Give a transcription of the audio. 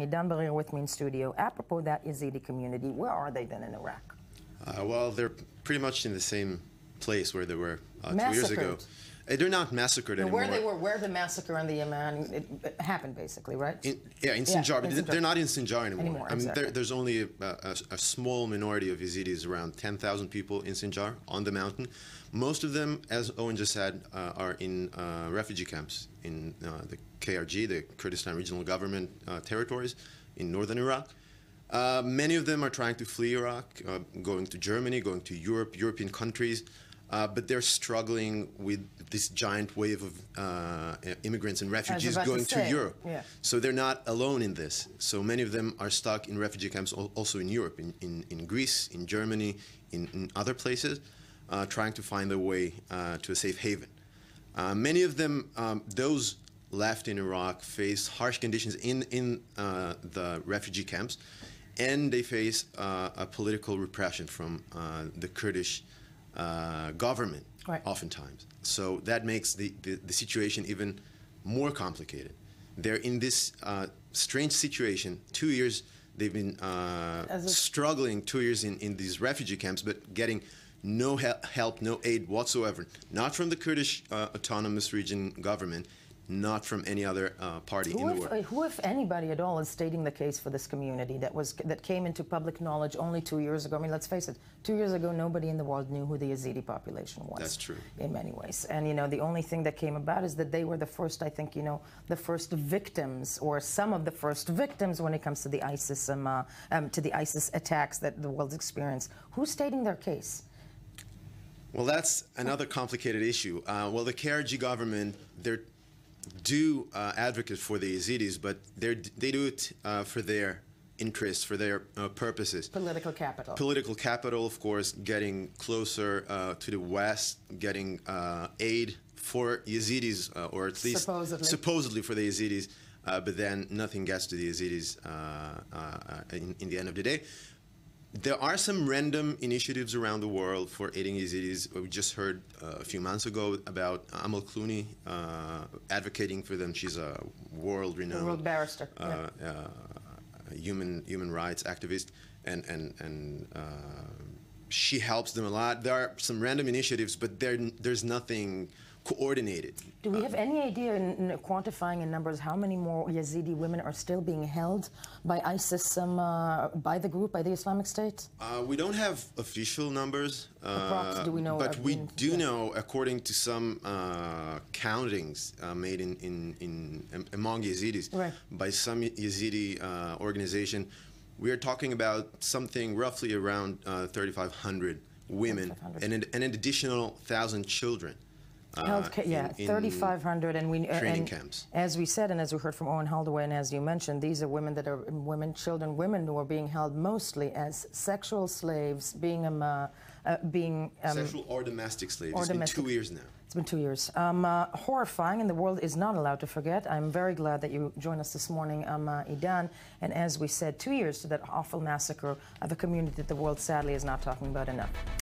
Idan Barir with me in studio. Apropos that Yazidi community, where are they then in Iraq? Well, they're pretty much in the same place where they were 2 years ago. Massacred. They're not massacred anymore. Where they were, where the massacre in the Yemen it happened, basically, right? In Sinjar, but they're not in Sinjar anymore. I mean, exactly. there's only a small minority of Yazidis, around 10,000 people in Sinjar, on the mountain. Most of them, as Owen just said, are in refugee camps in the KRG, the Kurdistan Regional Government territories in northern Iraq. Many of them are trying to flee Iraq, going to Germany, going to Europe, European countries. But they're struggling with this giant wave of immigrants and refugees going to Europe. Yeah. So they're not alone in this. So many of them are stuck in refugee camps also in Europe, in Greece, in Germany, in other places, trying to find their way to a safe haven. Many of them, those left in Iraq, face harsh conditions in the refugee camps, and they face a political repression from the Kurdish government, right, oftentimes. So that makes the situation even more complicated. They're in this strange situation. 2 years they've been struggling, 2 years in these refugee camps, but getting no help, no aid whatsoever. Not from the Kurdish autonomous region government, not from any other party in the world. Who, if anybody at all, is stating the case for this community that came into public knowledge only 2 years ago? I mean, let's face it, 2 years ago, nobody in the world knew who the Yazidi population was. That's true. In many ways. And, you know, the only thing that came about is that they were the first, I think, you know, the first victims, or some of the first victims when it comes to the ISIS attacks that the world's experienced. Who's stating their case? Well, that's another complicated issue. Well, the KRG government, they're advocate for the Yazidis, but they do it for their interests, for their purposes. Political capital. Political capital, of course, getting closer to the West, getting aid for Yazidis, or at least supposedly for the Yazidis, but then nothing gets to the Yazidis in the end of the day. There are some random initiatives around the world for aiding Yazidis. We just heard a few months ago about Amal Clooney advocating for them. She's a world-renowned world barrister, human rights activist, and she helps them a lot. There are some random initiatives, but there's nothing coordinated. Do we have any idea, in quantifying in numbers, how many more Yazidi women are still being held by ISIS, by the group, by the Islamic State? We don't have official numbers, do we know, but we do know, according to some countings made among Yazidis, right, by some Yazidi organization, we are talking about something roughly around 3,500 women and an additional 1,000 children. Yeah, 3,500, and training camps. As we said, and as we heard from Owen Holdaway, and as you mentioned, these are women that are women who are being held mostly as sexual slaves, sexual or domestic slaves. It's been 2 years now. It's been 2 years. Horrifying, and the world is not allowed to forget. I'm very glad that you joined us this morning, Idan. And as we said, 2 years to that awful massacre of a community that the world sadly is not talking about enough.